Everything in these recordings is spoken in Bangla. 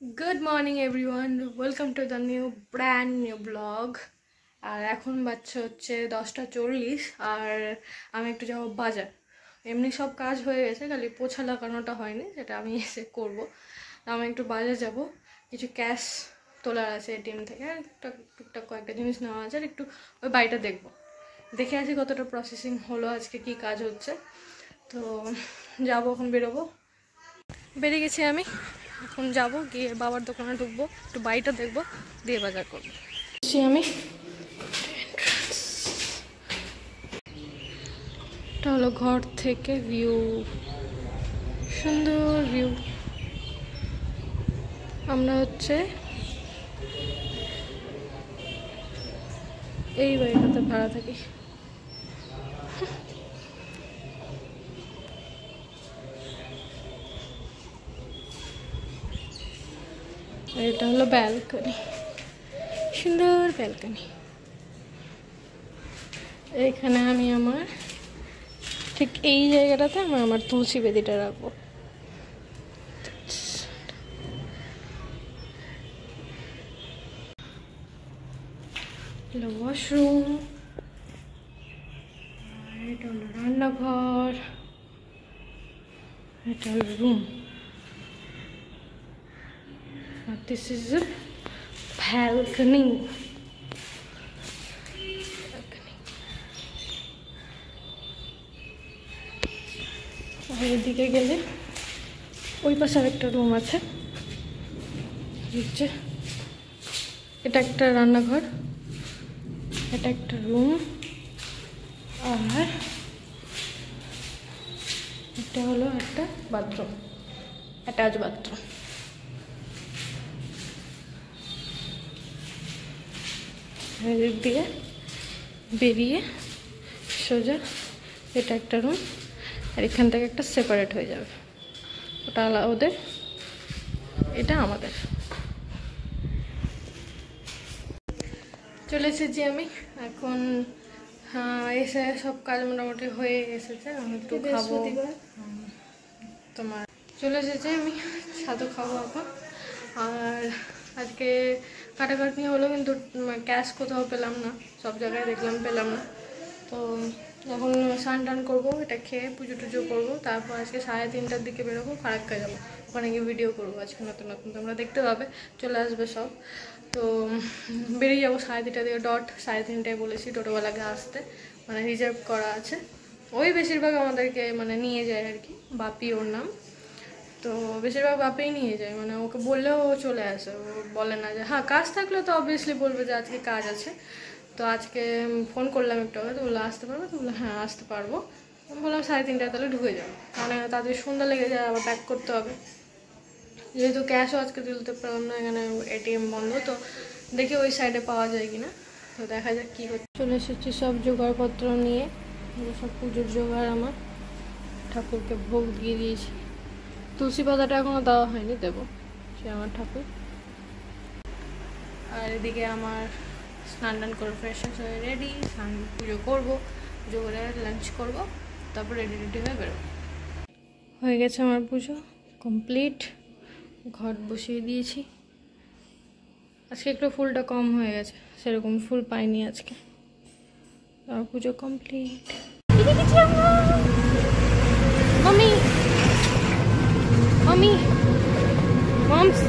Good morning everyone, welcome to the brand new vlog. আর এখন বাচ্চা হচ্ছে 10:40 আর আমি একটু যাব বাজার। এমনি সব কাজ হয়ে গেছে, খালি পোছা লাগানোটা হয়নি, সেটা আমি এসে করব। আমি একটু বাজার যাব, কিছু ক্যাশ তোলার আছে এটিএম থেকে, টুকটাক কয়েকটা জিনিস নেওয়া আছে, আর একটু ওই বাড়িটা দেখবো, দেখে আসি কতটা প্রসেসিং হলো, আজকে কি কাজ হচ্ছে। তো যাবো, এখন বেরোবো, বেরিয়ে গেছি আমি। এখন যাব, গিয়ে বাবার দোকানে ঢুকবো, একটু বাড়িটা দেখবো, দিয়ে বাজার করবো। আমি এটা হলো ঘর থেকে ভিউ, সুন্দর ভিউ। আমরা হচ্ছে এই বাড়িটাতে ভাড়া থাকি। এটা হলো ব্যালকনি, সুন্দর ব্যালকনি। এখানে আমি আমার ঠিক এই জায়গাটাতে আমি আমার তুলসী বেদিটা রাখবো। ওয়াশরুম, এটা হলো রান্নাঘর, এটা হলো রুম, আর দিস ইজ এ ব্যালকনি। এদিকে গেলে ওই পাশে আরেকটা রুম আছে, হচ্ছে এটা একটা রান্নাঘর, এটা একটা রুম, আর এটা হলো একটা বাথরুম, অ্যাটাচ বাথরুম। এদিক দিয়ে বেরিয়ে সোজা এটা একটা রুম, আর এখান থেকে একটা সেপারেট হয়ে যাবে, ওটা ওদের, এটা আমাদের। চলে এসেছি আমি এখন, এসে সব কাজ মোটামুটি হয়ে এসেছে। আমি একটু খাবো, তোমার চলে এসেছে, আমি সাদু খাবো এখন। আর আজকে কাটাকাটি হলো, কিন্তু ক্যাশ কোথাও পেলাম না, সব জায়গায় দেখলাম পেলাম না। তো এখন স্নান টান করবো, এটা খেয়ে পুজো টুজো করবো, তারপর আজকে 3:30টার দিকে বেরোবো, ফারাক্কা যাবো, ওখানে গিয়ে ভিডিও করবো আজকে নতুন নতুন, তোমরা দেখতে পাবে, চলে আসবে সব। তো বেরিয়ে যাবো 3:30টার দিকে ডট, 3:30টায় বলেছি টোটোওয়ালাকে আসতে, মানে রিজার্ভ করা আছে। ওই বেশিরভাগ আমাদেরকে মানে নিয়ে যায় আর কি, বাপি ওর নাম। তো বেশিরভাগ বাপেই নিয়ে যায়, মানে ওকে বললেও ও চলে আসে, ও বলে না যে, হ্যাঁ কাজ থাকলে তো অবভিয়াসলি বলবে যে আজকে কাজ আছে। তো আজকে ফোন করলাম একটু আগে, তো বললো আসতে পারবে, তো বললো হ্যাঁ আসতে পারবো। আমি বললাম 3:30টায় তাহলে ঢুকে যাবো, মানে তাদের সন্ধ্যা লেগে যায়, আবার ব্যাক করতে হবে, যেহেতু ক্যাশও আজকে তুলতে পারলাম না, এখানে এটিএম বন্ধ। তো দেখি ওই সাইডে পাওয়া যায় কিনা, তো দেখা যাক কী হচ্ছে। চলে এসেছি সব জোগাড়পত্র নিয়ে, সব পুজোর জোগাড় আমার, ঠাকুরকে ভোগ দিয়ে দিয়েছি, তুলসী পাতাটা এখনো দেওয়া হয়নি, দেবো, সে আমার ঠাকুর। আর এদিকে আমার স্নান টান করে ফ্রেশ হয়ে রেডি, স্নান পুজো করবো, পুজো করে লাঞ্চ করবো, তারপর রেডি হয়ে বেরোবো। হয়ে গেছে আমার পুজো কমপ্লিট, ঘট বসিয়ে দিয়েছি। আজকে একটু ফুলটা কম হয়ে গেছে, সেরকম ফুল পাইনি আজকে। আমার পুজো কমপ্লিট। মামি মামি মমস,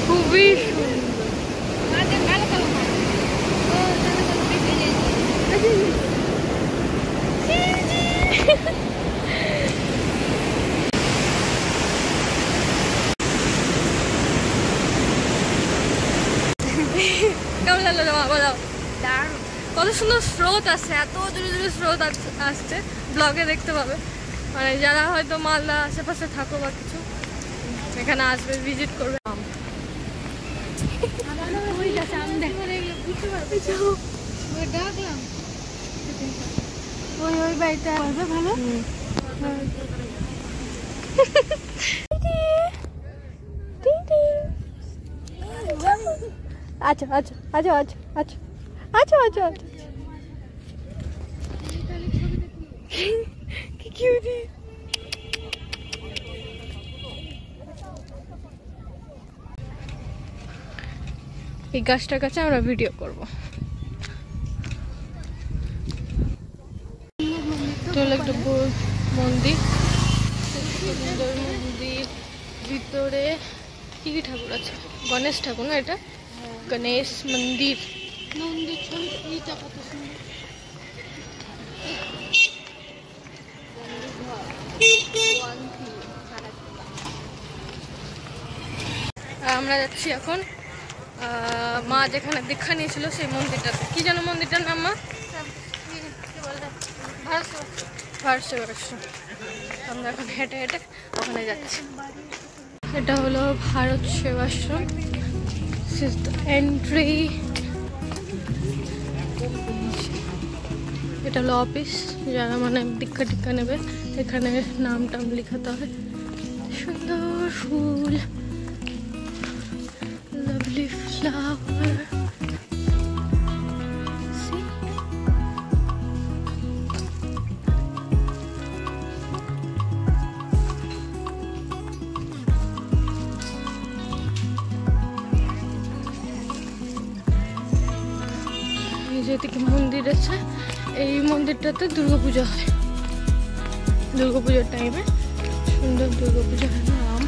খুবই কেমন লাগলো তোমার বলো? কত সুন্দর স্রোত আসছে, এত দূরে দূরে স্রোত আসছে, ব্লগে দেখতে পাবে, মানে যারা হয়তো মালদা আশেপাশে থাকো বা কিছু, এখানে আসবে, ভিজিট করবে। ওই বাড়িটা ভালো। আচ্ছা আচ্ছা আচ্ছা আচ্ছা আচ্ছা আচ্ছা আচ্ছা আচ্ছা কি কিউট। এই গাছটার কাছে আমরা ভিডিও করব। একটা মন্দির, সুন্দর মন্দির, ভিতরে কি কি ঠাকুর আছে? গণেশ ঠাকুর না এটা? গণেশ মন্দির। আমরা যাচ্ছি এখন মা যেখানে দীক্ষা নিয়েছিল সেই মন্দিরটাতে। কি যেন মন্দিরটার নাম মা? আমরা এখন হেঁটে হেঁটে ওখানে যাচ্ছি। এটা হলো ভারত সেবাশ্রম, এন্ট্রি। এটা হলো অফিস, যারা মানে দীক্ষা টিক্ষা নেবে এখানে নাম টাম লিখাতে হবে। সুন্দর ফুল, লাভলি ফ্লাওয়ার। যেদিকে মন্দির আছে, এই মন্দিরটাতে দুর্গাপূজা হয়। দুর্গাপূজার টাইমে সুন্দর দুর্গাপূজা হয়। নাম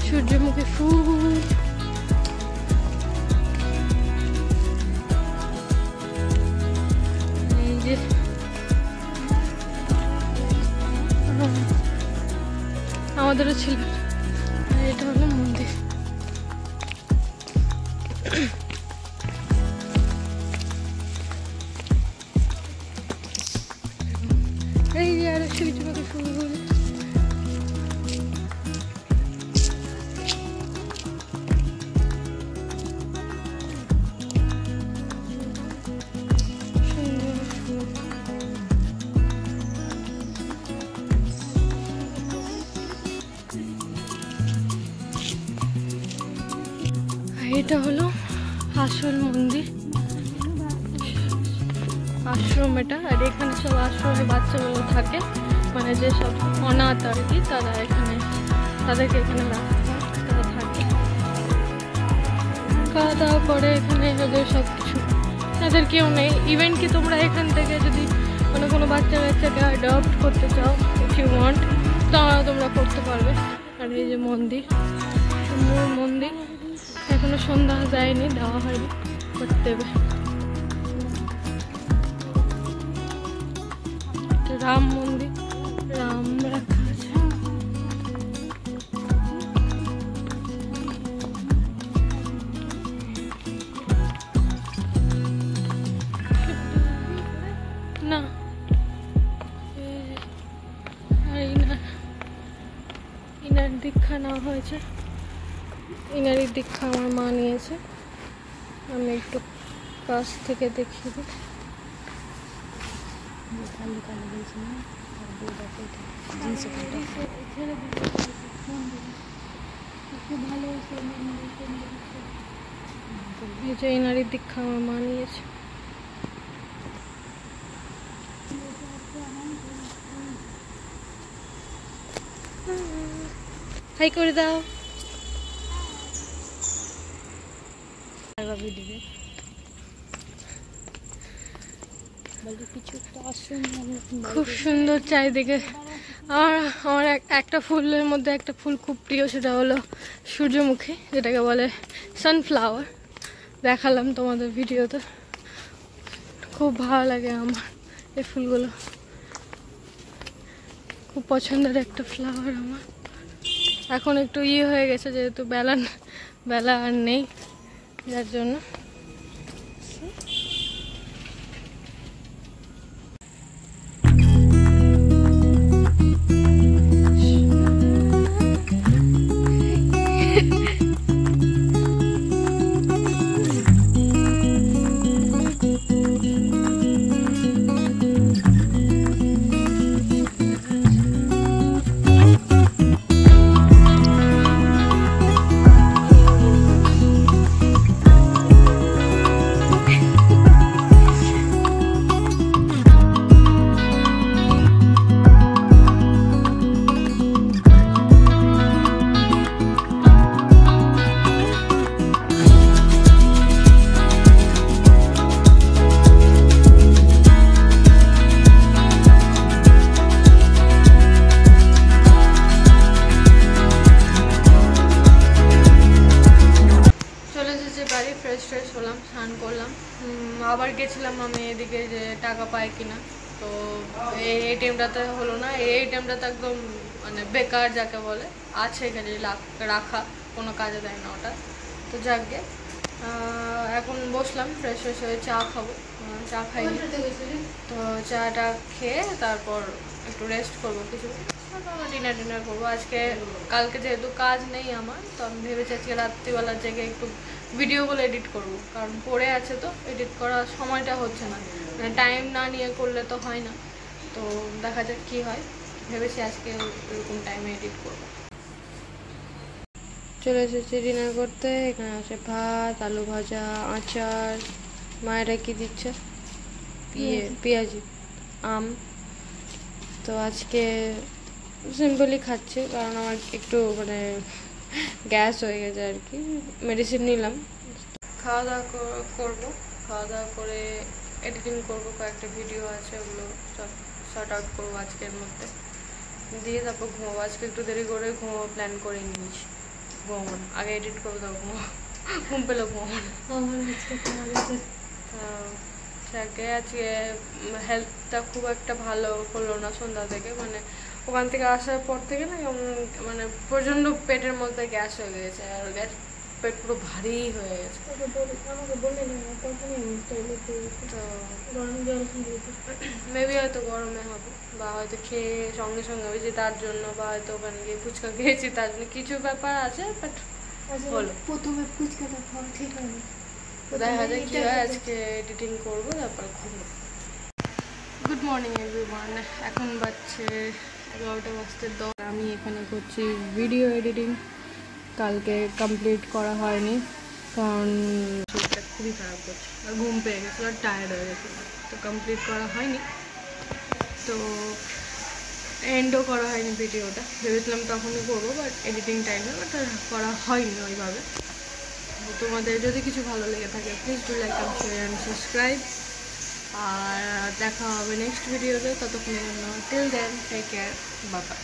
সূর্যমুখী ফুল। এই যে আমাদেরও ছিল। এটা হলো মন্দির। এই যে আরো সূর্যমুখী ফুল। এটা হলো আসল মন্দির, আশ্রম এটা। আর এখানে সব আশ্রমে বাচ্চাগুলো থাকে, মানে যেসব অনাথ আর কি, তারা এখানে, তাদেরকে এখানে রাখা হয়। তারা থাকে, খাওয়া দাওয়া করে এখানে। ওদের সব কিছু, তাদের কেউ নেই। ইভেন কি তোমরা এখান থেকে যদি কোনো বাচ্চা কাচ্চাকে অ্যাডপ্ট করতে চাও, ইফ ইউ ওয়ান্ট, তাহলে তোমরা করতে পারবে। আর এই যে মন্দির, সুন্দর মন্দির। এখনো সন্ধ্যা যায়নি, দেওয়া হয়নি, করতে দেবে। রাম মন্দির, রাম রাখা আছে। না ইনার দীক্ষা নেওয়া হয়েছে। ইনারই দীক্ষা আমার মা নিয়েছে। আমি একটু কাছ থেকে দেখিয়ে দিই। এই যে ইনারই দীক্ষা আমার মা নিয়েছে। হাই করে দাও। খুব সুন্দর চারিদিকে। আমার একটা ফুলের মধ্যে একটা ফুল খুব প্রিয়, সেটা হলো সূর্যমুখী, যেটাকে বলে সানফ্লাওয়ার। দেখালাম তোমাদের ভিডিওতে, খুব ভালো লাগে আমার এই ফুলগুলো। খুব পছন্দের একটা ফ্লাওয়ার আমার। এখন একটু হয়ে গেছে, যেহেতু বেলা আর নেই, যার জন্য। চেয়েছিলাম আমি এদিকে যে টাকা পাই কিনা, তো এই এটিএমটাতে হলো না। এই এটিএমটাতে একদম মানে বেকার যাকে বলে, আছে খালি রাখা, কোনো কাজে দেয় না ওটা। তো যাকে এখন বসলাম ফ্রেশ ফ্রেশ হয়ে চা খাবো, চা খাইনি। তো চাটা খেয়ে তারপর একটু রেস্ট করবো কিছু, ডিনার করবো আজকে। কালকে যেহেতু কাজ নেই আমার, তো আমি ভেবেছি আজকে রাত্রিবেলার জায়গায় একটু ভিডিওগুলো এডিট করবো, কারণ পড়ে আছে তো এডিট করার সময়টা হচ্ছে না, মানে টাইম না নিয়ে করলে তো হয় না। তো দেখা যাক কী হয়, ভেবেছি আজকে এরকম টাইমে এডিট করবো। চলে এসেছি ডিনার করতে। এখানে আছে ভাত, আলু ভাজা, আচার, মায়েরা কি দিচ্ছে, পেঁয়াজি, আম। তো আজকে সিম্পলি খাচ্ছি, কারণ আমার একটু মানে গ্যাস হয়ে গেছে আর কি, মেডিসিন নিলাম। খাওয়া দাওয়া করবো, খাওয়া দাওয়া করে এডিটিং করবো, কয়েকটা ভিডিও আছে ওগুলো সব শর্ট আউট করবো আজকের মধ্যে, দিয়ে তারপর ঘুমাবো। আজকে একটু দেরি করে ঘুমাবো প্ল্যান করে নিয়েছি, ঘুমাবো না, আগে এডিট করবো তারপর ঘুমাবো, ঘুম পেলে ঘুমাবো না। যাকে আজকে হেলথটা খুব একটা ভালো হলো না সন্ধ্যা থেকে, মানে ওখান থেকে আসার পর থেকে না মানে প্রচণ্ড পেটের মধ্যে গ্যাস হয়ে গেছে, আর গ্যাস পেট পুরো ভারী হয়ে গেছে। তো মেবি হয়তো গরমে হবে, বা হয়তো খেয়ে সঙ্গে সঙ্গে হয়েছে তার জন্য, বা হয়তো ওখানে গিয়ে ফুচকা খেয়েছি তার জন্য, কিছু ব্যাপার আছে। বাট হলো, প্রথমে ফুচকাটা খাওয়া ঠিক হয়নি, দেখা যায় কী হয়। আজকে এডিটিং করবো, তারপর ঘুমবো। গুড মর্নিং এভরিওয়ান, এখন বাজছে 11টা বাজতে 10। আমি এখানে করছি ভিডিও এডিটিং। কালকে কমপ্লিট করা হয়নি, কারণ শরীরটা খুবই খারাপ করছে, আর ঘুম পেয়ে গেছিলো, আর টায়ার্ড হয়ে গেছিলো, তো কমপ্লিট করা হয়নি। তো এন্ডও করা হয়নি ভিডিওটা, ভেবেছিলাম তখনই করবো, বাট এডিটিং টাইমে বাট করা হয়নি ওইভাবে। তোমাদের যদি কিছু ভালো লেগে থাকে please do like and share and subscribe, আর দেখা হবে নেক্সট ভিডিওতে। ততক্ষণের জন্য till then take care, bye by.